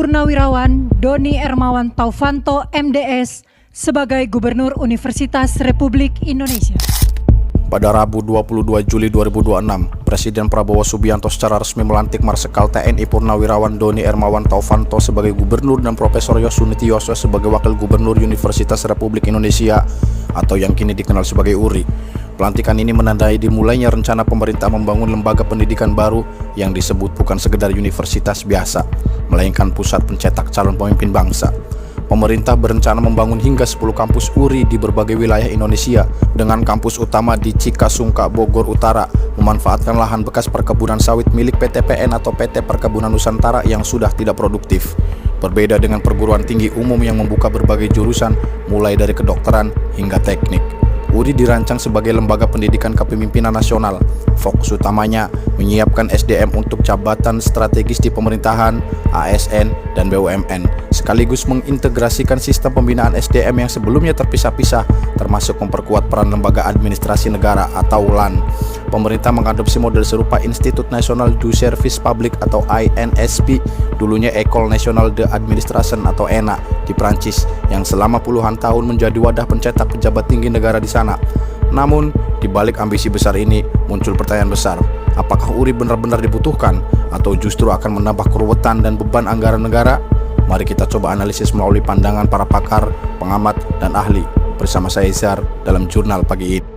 Purnawirawan Doni Hermawan Taufanto MDS sebagai Gubernur Universitas Republik Indonesia. Pada Rabu 22 Juli 2026, Presiden Prabowo Subianto secara resmi melantik Marsikal TNI Purnawirawan Doni Hermawan Taufanto sebagai Gubernur dan Profesor Yosunitioso sebagai Wakil Gubernur Universitas Republik Indonesia atau yang kini dikenal sebagai URI. Pelantikan ini menandai dimulainya rencana pemerintah membangun lembaga pendidikan baru yang disebut bukan sekedar universitas biasa, melainkan pusat pencetak calon pemimpin bangsa. Pemerintah berencana membangun hingga 10 kampus URI di berbagai wilayah Indonesia dengan kampus utama di Cikasungka, Bogor Utara, memanfaatkan lahan bekas perkebunan sawit milik PT PN atau PT Perkebunan Nusantara yang sudah tidak produktif. Berbeda dengan perguruan tinggi umum yang membuka berbagai jurusan mulai dari kedokteran hingga teknik. URI dirancang sebagai lembaga pendidikan kepemimpinan nasional. Fokus utamanya menyiapkan SDM untuk jabatan strategis di pemerintahan, ASN, dan BUMN, sekaligus mengintegrasikan sistem pembinaan SDM yang sebelumnya terpisah-pisah, termasuk memperkuat peran lembaga administrasi negara atau LAN. Pemerintah mengadopsi model serupa Institut National du Service Public atau INSP, dulunya École Nationale de Administration atau ENA di Prancis, yang selama puluhan tahun menjadi wadah pencetak pejabat tinggi negara di sana. Namun, di balik ambisi besar ini muncul pertanyaan besar. Apakah URI benar-benar dibutuhkan atau justru akan menambah keruwetan dan beban anggaran negara? Mari kita coba analisis melalui pandangan para pakar, pengamat, dan ahli bersama saya Izhar dalam Jurnal Pagi ini.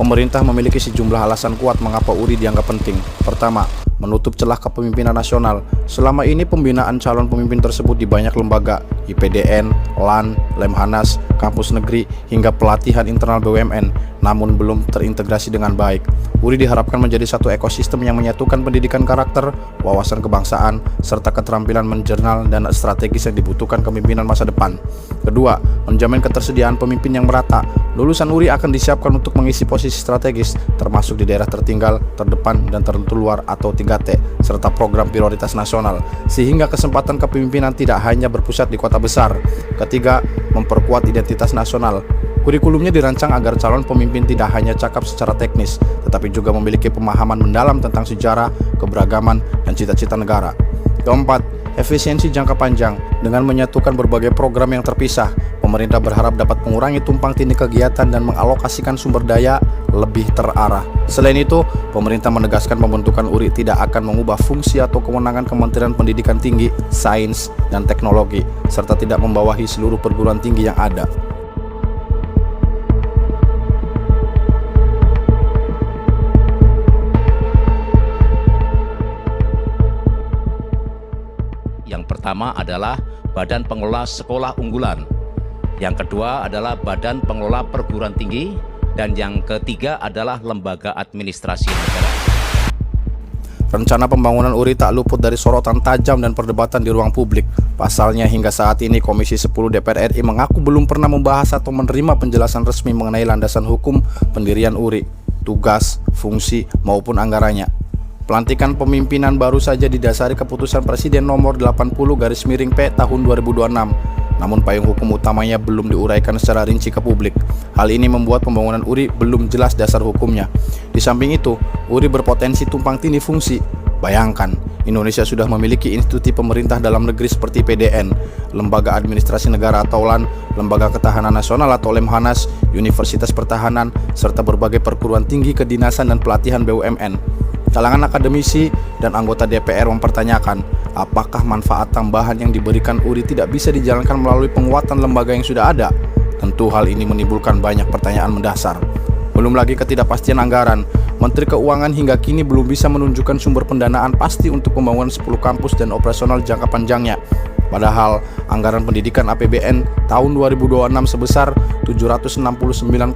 Pemerintah memiliki sejumlah alasan kuat mengapa URI dianggap penting. Pertama, menutup celah kepemimpinan nasional. Selama ini pembinaan calon pemimpin tersebut di banyak lembaga, IPDN, LAN, Lemhanas, kampus negeri, hingga pelatihan internal BUMN, namun belum terintegrasi dengan baik. URI diharapkan menjadi satu ekosistem yang menyatukan pendidikan karakter, wawasan kebangsaan, serta keterampilan menjernal dan strategis yang dibutuhkan kepemimpinan masa depan. Kedua, menjamin ketersediaan pemimpin yang merata. Lulusan URI akan disiapkan untuk mengisi posisi strategis, termasuk di daerah tertinggal, terdepan, dan terluar atau 3T, serta program prioritas nasional, sehingga kesempatan kepemimpinan tidak hanya berpusat di kota besar. Ketiga, memperkuat identitas nasional. Kurikulumnya dirancang agar calon pemimpin tidak hanya cakap secara teknis, tetapi juga memiliki pemahaman mendalam tentang sejarah, keberagaman, dan cita-cita negara. Keempat, efisiensi jangka panjang. Dengan menyatukan berbagai program yang terpisah, pemerintah berharap dapat mengurangi tumpang tindih kegiatan dan mengalokasikan sumber daya lebih terarah. Selain itu, pemerintah menegaskan pembentukan URI tidak akan mengubah fungsi atau kewenangan Kementerian Pendidikan Tinggi, Sains, dan Teknologi, serta tidak membawahi seluruh perguruan tinggi yang ada. Yang pertama adalah Badan Pengelola Sekolah Unggulan, yang kedua adalah Badan Pengelola Perguruan Tinggi, dan yang ketiga adalah Lembaga Administrasi Negara. Rencana pembangunan URI tak luput dari sorotan tajam dan perdebatan di ruang publik. Pasalnya hingga saat ini Komisi 10 DPR RI mengaku belum pernah membahas atau menerima penjelasan resmi mengenai landasan hukum pendirian URI, tugas, fungsi, maupun anggarannya. Pelantikan pemimpinan baru saja didasari keputusan Presiden nomor 80/P tahun 2026. Namun payung hukum utamanya belum diuraikan secara rinci ke publik. Hal ini membuat pembangunan URI belum jelas dasar hukumnya. Di samping itu, URI berpotensi tumpang tindih fungsi. Bayangkan, Indonesia sudah memiliki institusi pemerintah dalam negeri seperti PDN, Lembaga Administrasi Negara atau LAN, Lembaga Ketahanan Nasional atau Lemhanas, Universitas Pertahanan, serta berbagai perguruan tinggi kedinasan dan pelatihan BUMN. Kalangan akademisi dan anggota DPR mempertanyakan, apakah manfaat tambahan yang diberikan URI tidak bisa dijalankan melalui penguatan lembaga yang sudah ada? Tentu hal ini menimbulkan banyak pertanyaan mendasar. Belum lagi ketidakpastian anggaran. Menteri Keuangan hingga kini belum bisa menunjukkan sumber pendanaan pasti untuk pembangunan 10 kampus dan operasional jangka panjangnya. Padahal anggaran pendidikan APBN tahun 2026 sebesar 769,08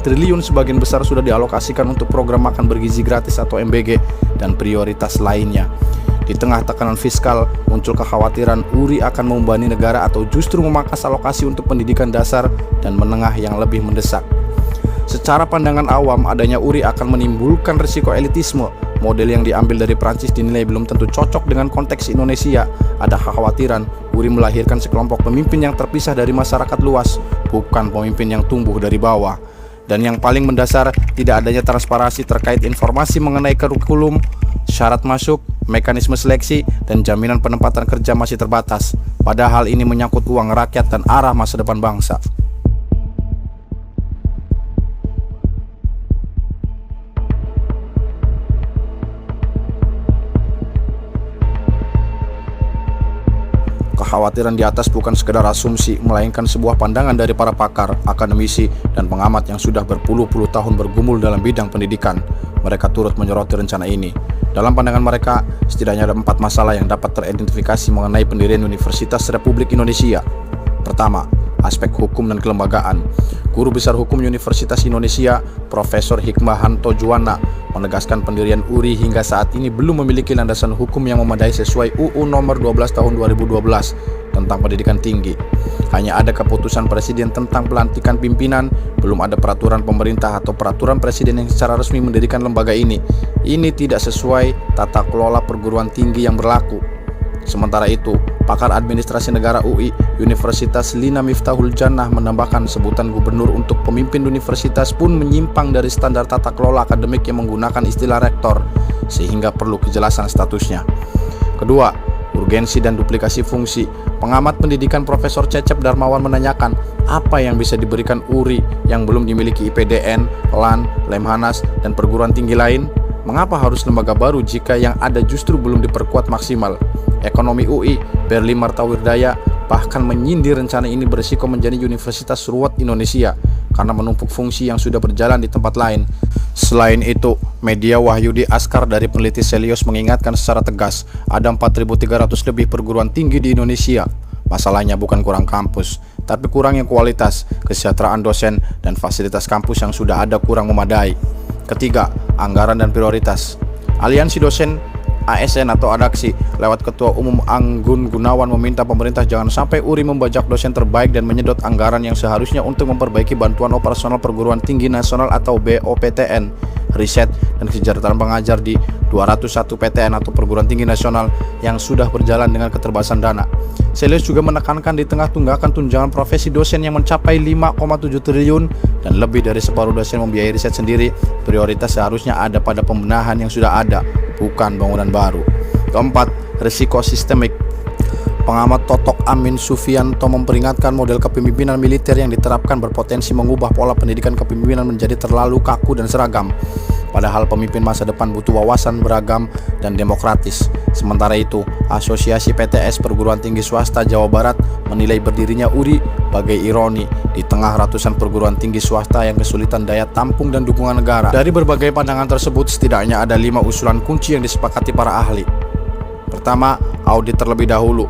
triliun sebagian besar sudah dialokasikan untuk program makan bergizi gratis atau MBG dan prioritas lainnya. Di tengah tekanan fiskal, muncul kekhawatiran URI akan membebani negara atau justru memangkas alokasi untuk pendidikan dasar dan menengah yang lebih mendesak. Secara pandangan awam, adanya URI akan menimbulkan risiko elitisme. Model yang diambil dari Prancis dinilai belum tentu cocok dengan konteks Indonesia. Ada kekhawatiran URI melahirkan sekelompok pemimpin yang terpisah dari masyarakat luas, bukan pemimpin yang tumbuh dari bawah. Dan yang paling mendasar, tidak adanya transparansi terkait informasi mengenai kurikulum, syarat masuk, mekanisme seleksi, dan jaminan penempatan kerja masih terbatas. Padahal ini menyangkut uang rakyat dan arah masa depan bangsa. Kekhawatiran di atas bukan sekedar asumsi, melainkan sebuah pandangan dari para pakar, akademisi, dan pengamat yang sudah berpuluh-puluh tahun bergumul dalam bidang pendidikan. Mereka turut menyoroti rencana ini. Dalam pandangan mereka, setidaknya ada 4 masalah yang dapat teridentifikasi mengenai pendirian Universitas Republik Indonesia. Pertama, aspek hukum dan kelembagaan. Guru Besar Hukum Universitas Indonesia, Profesor Hikmahanto Juwana, menegaskan pendirian URI hingga saat ini belum memiliki landasan hukum yang memadai sesuai UU Nomor 12 Tahun 2012 tentang pendidikan tinggi. Hanya ada keputusan Presiden tentang pelantikan pimpinan, belum ada peraturan pemerintah atau peraturan Presiden yang secara resmi mendirikan lembaga ini. Ini tidak sesuai tata kelola perguruan tinggi yang berlaku. Sementara itu, pakar administrasi negara UI, Universitas Lina Miftahul Jannah menambahkan sebutan gubernur untuk pemimpin universitas pun menyimpang dari standar tata kelola akademik yang menggunakan istilah rektor, sehingga perlu kejelasan statusnya. Kedua, urgensi dan duplikasi fungsi. Pengamat pendidikan Profesor Cecep Darmawan menanyakan, apa yang bisa diberikan URI yang belum dimiliki IPDN, LAN, Lemhanas, dan perguruan tinggi lain? Mengapa harus lembaga baru jika yang ada justru belum diperkuat maksimal? Ekonomi UI, Berli Martawirdaya, bahkan menyindir rencana ini berisiko menjadi Universitas Ruwet Indonesia karena menumpuk fungsi yang sudah berjalan di tempat lain. Selain itu, media Wahyudi Askar dari peneliti Selios mengingatkan secara tegas, ada 4.300 lebih perguruan tinggi di Indonesia. Masalahnya bukan kurang kampus, tapi kurangnya kualitas, kesejahteraan dosen, dan fasilitas kampus yang sudah ada kurang memadai. Ketiga, anggaran dan prioritas. Aliansi Dosen ASN atau ADAKSI lewat Ketua Umum Anggun Gunawan meminta pemerintah jangan sampai URI membajak dosen terbaik dan menyedot anggaran yang seharusnya untuk memperbaiki bantuan operasional perguruan tinggi nasional atau BOPTN, riset dan kesejahteraan pengajar di 201 PTN atau perguruan tinggi nasional yang sudah berjalan dengan keterbatasan dana. Selius juga menekankan di tengah tunggakan tunjangan profesi dosen yang mencapai 5,7 triliun dan lebih dari separuh dosen membiayai riset sendiri, prioritas seharusnya ada pada pembenahan yang sudah ada, bukan bangunan baru. Keempat, risiko sistemik. Pengamat Totok Amin Sufianto memperingatkan model kepemimpinan militer yang diterapkan berpotensi mengubah pola pendidikan kepemimpinan menjadi terlalu kaku dan seragam. Padahal pemimpin masa depan butuh wawasan beragam dan demokratis. Sementara itu, Asosiasi PTS Perguruan Tinggi Swasta Jawa Barat menilai berdirinya URI bagai ironi di tengah ratusan perguruan tinggi swasta yang kesulitan daya tampung dan dukungan negara. Dari berbagai pandangan tersebut, setidaknya ada 5 usulan kunci yang disepakati para ahli. Pertama, audit terlebih dahulu.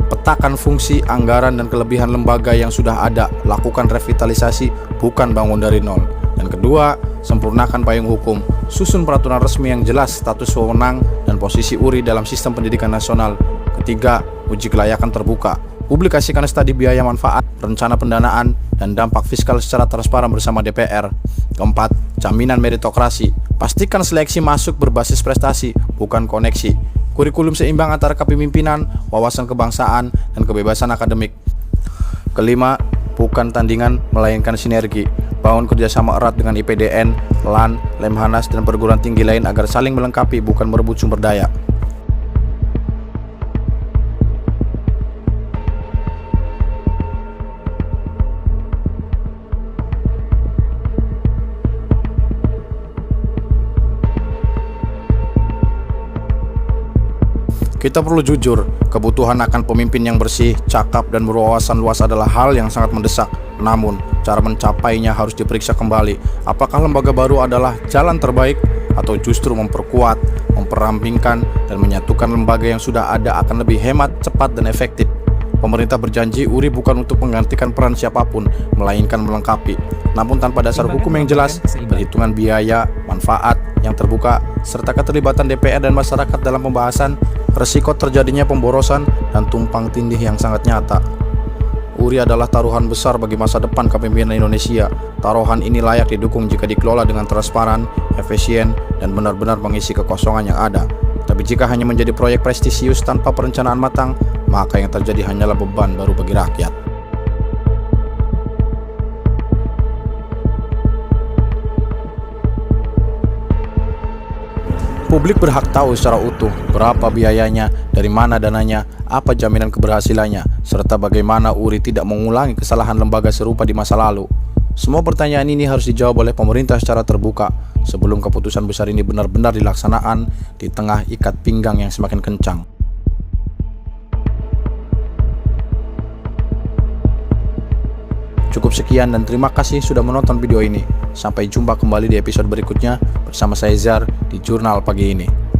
Petakan fungsi, anggaran, dan kelebihan lembaga yang sudah ada. Lakukan revitalisasi, bukan bangun dari nol. Dan kedua, sempurnakan payung hukum. Susun peraturan resmi yang jelas status wewenang dan posisi URI dalam sistem pendidikan nasional. Ketiga, uji kelayakan terbuka. Publikasikan studi biaya manfaat, rencana pendanaan, dan dampak fiskal secara transparan bersama DPR. Keempat, jaminan meritokrasi. Pastikan seleksi masuk berbasis prestasi, bukan koneksi. Kurikulum seimbang antara kepemimpinan, wawasan kebangsaan, dan kebebasan akademik. Kelima, bukan tandingan melainkan sinergi. Bangun kerjasama erat dengan IPDN, LAN, Lemhanas, dan perguruan tinggi lain agar saling melengkapi, bukan merebut sumber daya. Kita perlu jujur, kebutuhan akan pemimpin yang bersih, cakap, dan berwawasan luas adalah hal yang sangat mendesak. Namun, cara mencapainya harus diperiksa kembali. Apakah lembaga baru adalah jalan terbaik, atau justru memperkuat, memperampingkan, dan menyatukan lembaga yang sudah ada akan lebih hemat, cepat, dan efektif. Pemerintah berjanji URI bukan untuk menggantikan peran siapapun, melainkan melengkapi. Namun tanpa dasar hukum yang jelas, perhitungan biaya, manfaat yang terbuka, serta keterlibatan DPR dan masyarakat dalam pembahasan, resiko terjadinya pemborosan dan tumpang tindih yang sangat nyata. URI adalah taruhan besar bagi masa depan kepemimpinan Indonesia. Taruhan ini layak didukung jika dikelola dengan transparan, efisien, dan benar-benar mengisi kekosongan yang ada. Tapi jika hanya menjadi proyek prestisius tanpa perencanaan matang, maka yang terjadi hanyalah beban baru bagi rakyat. Publik berhak tahu secara utuh berapa biayanya, dari mana dananya, apa jaminan keberhasilannya, serta bagaimana URI tidak mengulangi kesalahan lembaga serupa di masa lalu. Semua pertanyaan ini harus dijawab oleh pemerintah secara terbuka sebelum keputusan besar ini benar-benar dilaksanakan di tengah ikat pinggang yang semakin kencang. Cukup sekian dan terima kasih sudah menonton video ini. Sampai jumpa kembali di episode berikutnya bersama saya Zar di Jurnal Pagi ini.